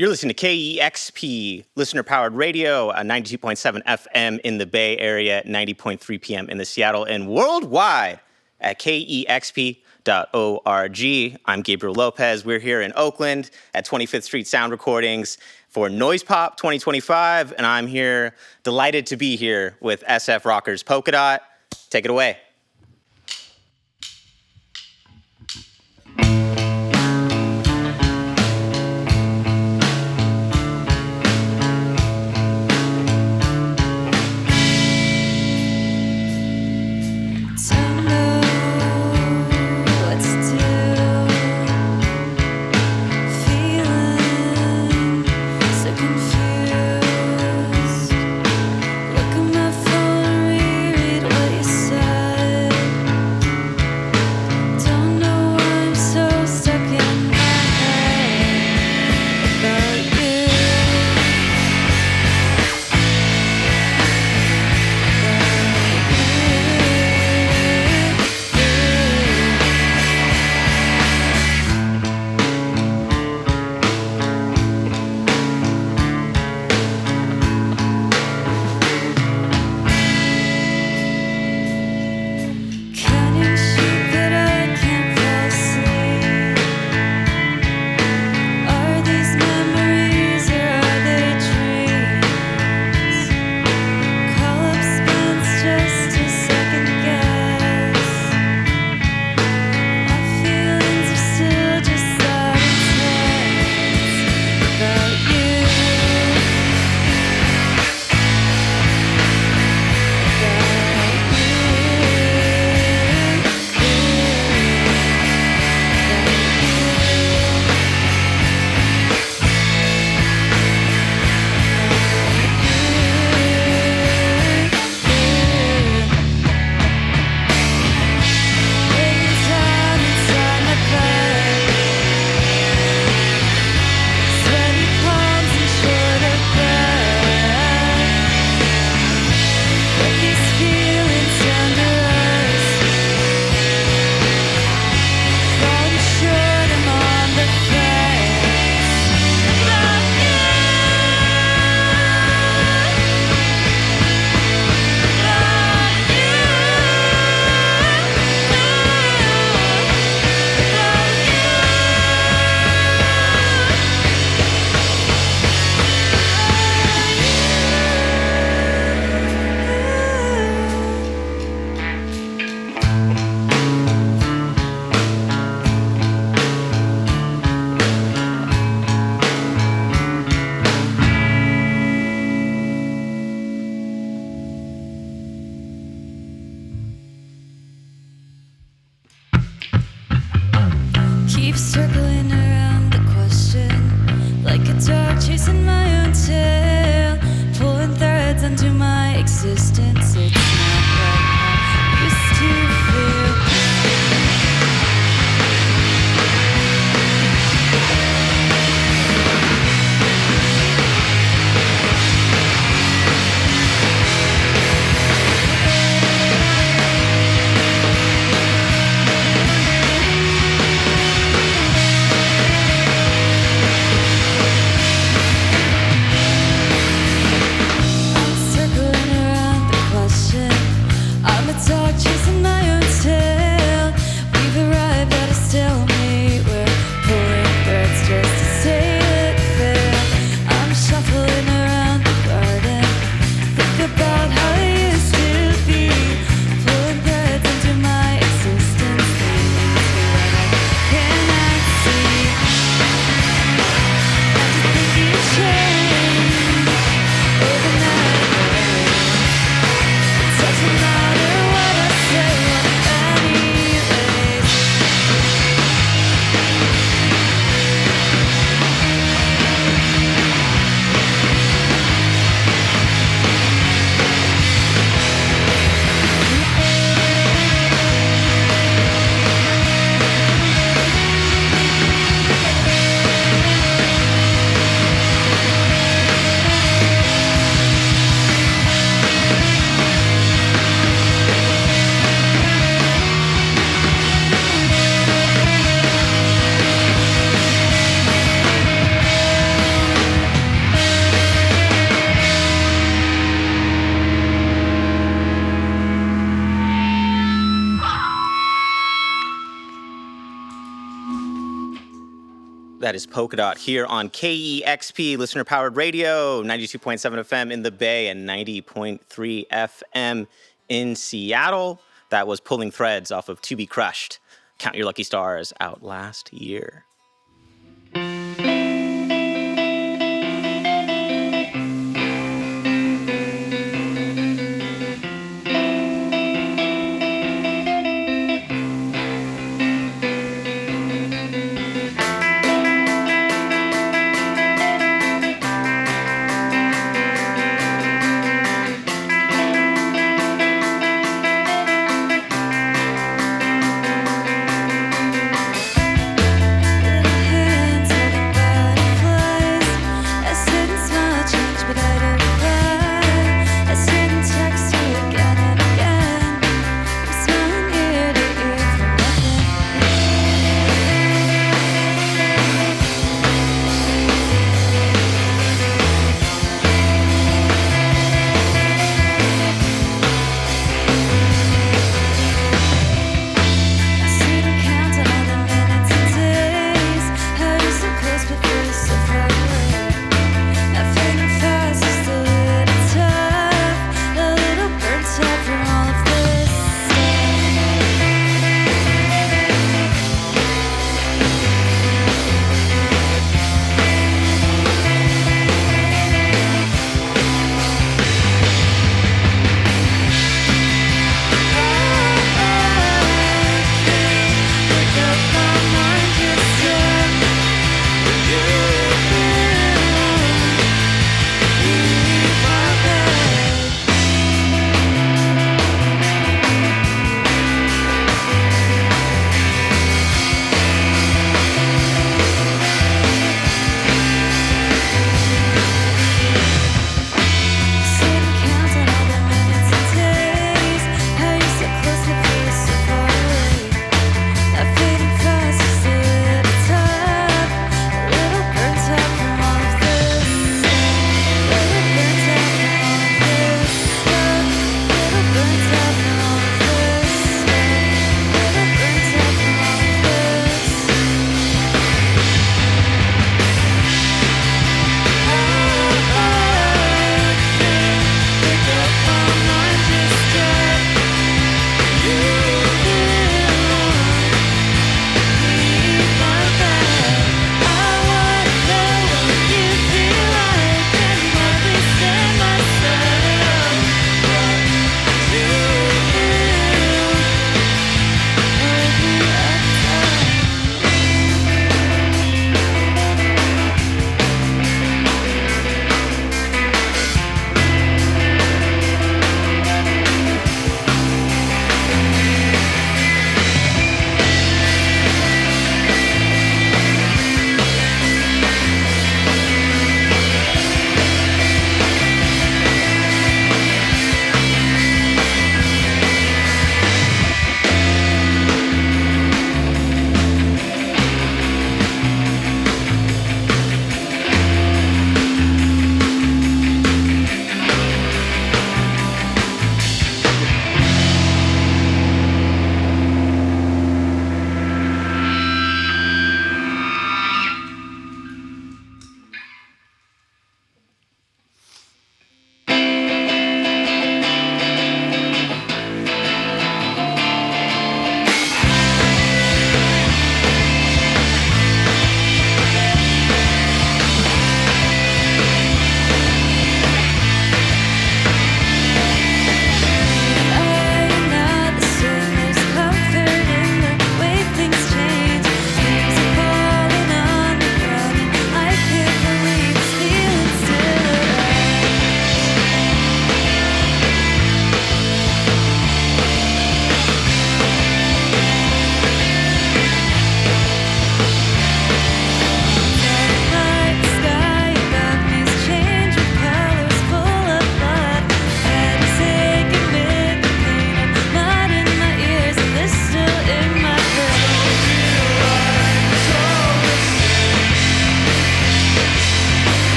You're listening to KEXP, listener-powered radio, 92.7 FM in the Bay Area, 90.3 PM in the Seattle, and worldwide at KEXP.org. I'm Gabriel Lopez. We're here in Oakland at 25th Street Sound Recordings for Noise Pop 2025, and I'm here, delighted to be here with SF rockers Polkadot. Take it away. Circling around That is Polkadot here on KEXP, listener-powered radio, 92.7 FM in the Bay and 90.3 FM in Seattle. That was Pulling Threads off of To Be Crushed. Count Your Lucky Stars out last year.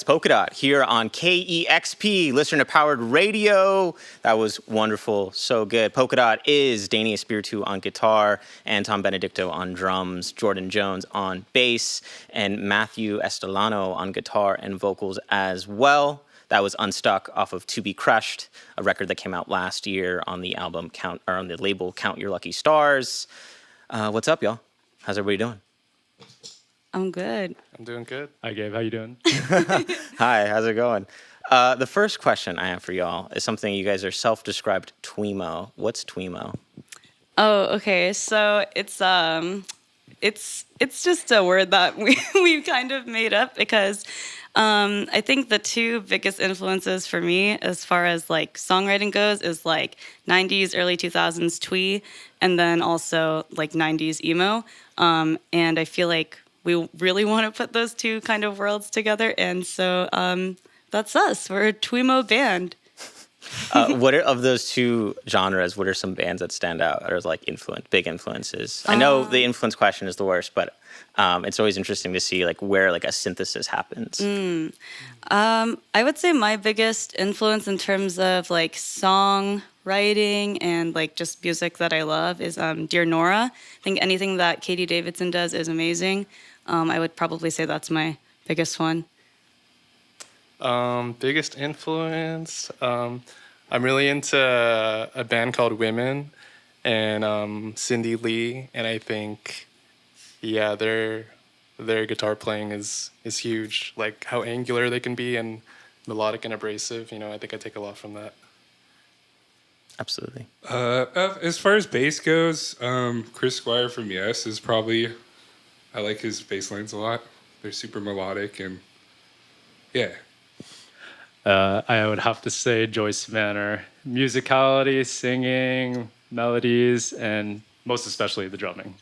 That's Polkadot here on KEXP, listener-powered radio. That was wonderful, so good. Polkadot is Daney Espiritu on guitar, Anton Benedicto on drums, Jordan Jones on bass, and Matthew Estolano on guitar and vocals as well. That was Unstuck off of To Be Crushed, a record that came out last year on the on the label Count Your Lucky Stars. What's up, y'all? How's everybody doing? I'm good. I'm doing good. Hi, Gabe. How you doing? Hi, how's it going? The first question I have for y'all is something you guys are self-described twemo. What's twemo? Oh, okay. So it's just a word that we kind of made up because I think the two biggest influences for me as far as like songwriting goes is like 90s, early 2000s twee, and then also like 90s emo. And I feel like we really want to put those two kind of worlds together. And so that's us. We're a twemo band. What are, of those two genres, what are some bands that stand out or like big influences? I know the influence question is the worst, but it's always interesting to see like where like a synthesis happens. I would say my biggest influence in terms of like song writing and like just music that I love is Dear Nora. I think anything that Katie Davidson does is amazing. I would probably say that's my biggest one. Biggest influence? I'm really into a band called Women and Cindy Lee, and I think, yeah, their guitar playing is huge. Like how angular they can be and melodic and abrasive. You know, I think I take a lot from that. Absolutely. As far as bass goes, Chris Squire from Yes is probably, I like his bass lines a lot. They're super melodic and yeah. I would have to say Joyce Manor. Musicality, singing, melodies, and most especially the drumming.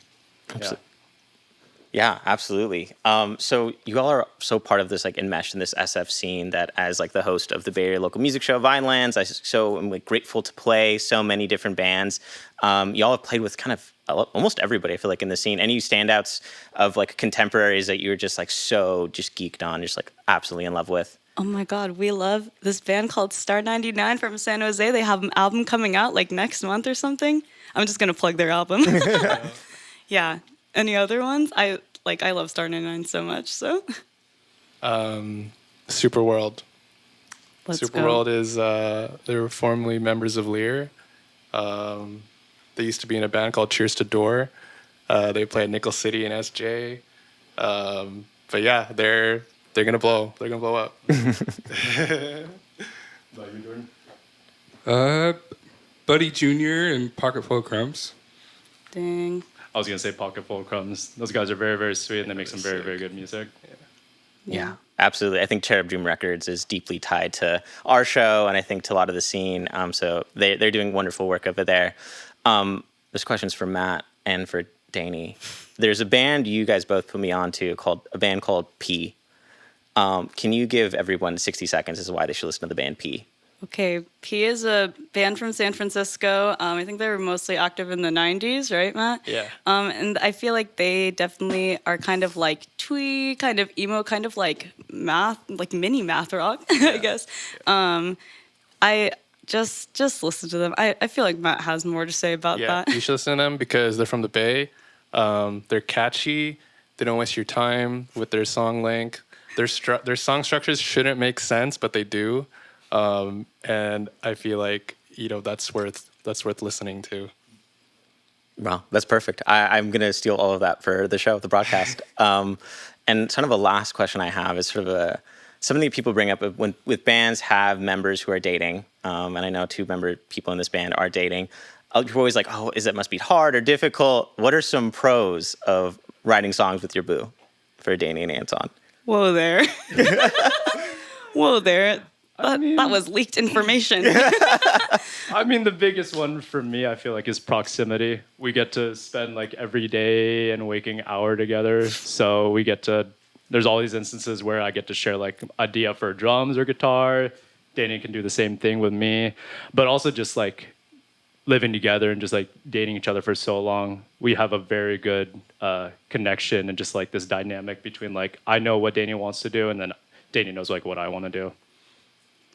Yeah, absolutely. So you all are so part of this like enmeshed in this SF scene that as like the host of the Bay Area local music show Vinelands, I'm like grateful to play so many different bands. Y'all have played with kind of almost everybody, I feel like, in the scene. Any standouts of like contemporaries that you were just like so just geeked on, just like absolutely in love with? Oh my God, we love this band called Star 99 from San Jose. They have an album coming out like next month or something. I'm just gonna plug their album. Yeah. Any other ones? I love Star 99 so much. So. Superworld. Let's Superworld go. is they were formerly members of Lear. They used to be in a band called Cheers to Door. They play at Nickel City and SJ. But yeah, they're gonna blow. They're gonna blow up. Buddy Jr. and Pocket Full of Crumbs. Dang. I was gonna say Pocket Full of Crumbs. Those guys are very, very sweet, and they make some very, very good music. Yeah, absolutely. I think Cherub Dream Records is deeply tied to our show, and I think to a lot of the scene. So they're doing wonderful work over there. There's questions for Matt and for Daney. There's a band you guys both put me on to called P. Can you give everyone 60 seconds as to why they should listen to the band P? Okay, P is a band from San Francisco. I think they were mostly active in the 90s, right, Matt? Yeah. And I feel like they definitely are kind of like twee, kind of emo, kind of like math, like mini math rock, I guess. I just listen to them. I feel like Matt has more to say about that. You should listen to them because they're from the Bay. They're catchy. They don't waste your time with their song length. Their song structures shouldn't make sense, but they do. And I feel like, that's worth listening to. Well, that's perfect. I'm going to steal all of that for the show, the broadcast. And sort of a last question I have is sort of something that people bring up when with bands have members who are dating. And I know people in this band are dating. You're always like, oh, it must be hard or difficult. What are some pros of writing songs with your boo for Daney and Anton? Whoa there. Whoa there. That was leaked information. I mean, the biggest one for me, I feel like, is proximity. We get to spend like every day and waking hour together. So there's all these instances where I get to share like idea for drums or guitar. Daney can do the same thing with me. But also just like living together and just like dating each other for so long, we have a very good connection and just like this dynamic between like, I know what Daney wants to do and then Daney knows like what I want to do.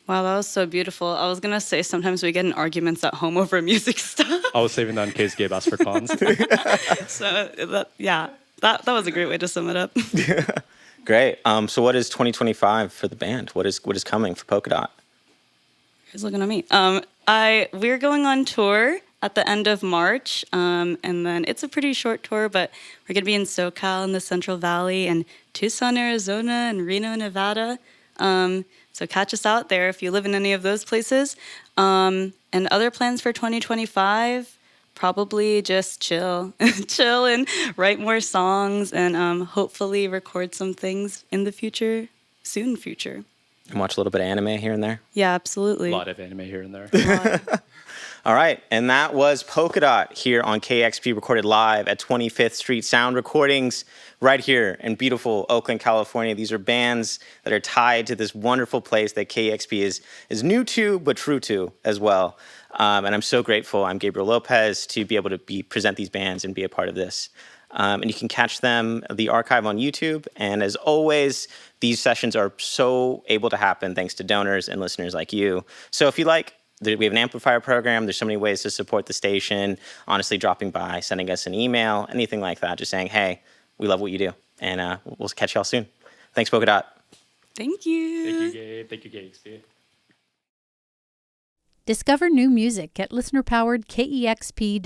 Wow, that was so beautiful. I was gonna say sometimes we get in arguments at home over music stuff. I was saving that in case Gabe asked for cons. So that was a great way to sum it up. Great. So what is 2025 for the band? What is coming for Polkadot? Who's looking at me? We're going on tour at the end of March, and then it's a pretty short tour, but we're gonna be in SoCal in the Central Valley and Tucson, Arizona, and Reno, Nevada. So catch us out there if you live in any of those places. And other plans for 2025, probably just chill and write more songs and hopefully record some things in the future. And watch a little bit of anime here and there. Yeah, absolutely. A lot of anime here and there. All right, and that was Polkadot here on KEXP, recorded live at 25th Street Sound Recordings right here in beautiful Oakland, California. These are bands that are tied to this wonderful place that KEXP is new to, but true to as well. And I'm so grateful. I'm Gabriel Lopez to be able to present these bands and be a part of this. And you can catch the archive on YouTube. And as always, these sessions are so able to happen thanks to donors and listeners like you. So if you like, we have an amplifier program. There's so many ways to support the station. Honestly, dropping by, sending us an email, anything like that. Just saying, hey, we love what you do. And we'll catch y'all soon. Thanks, Polkadot. Thank you. Thank you, Gabe. Thank you, KEXP. Discover new music at listener-powered KEXP.org.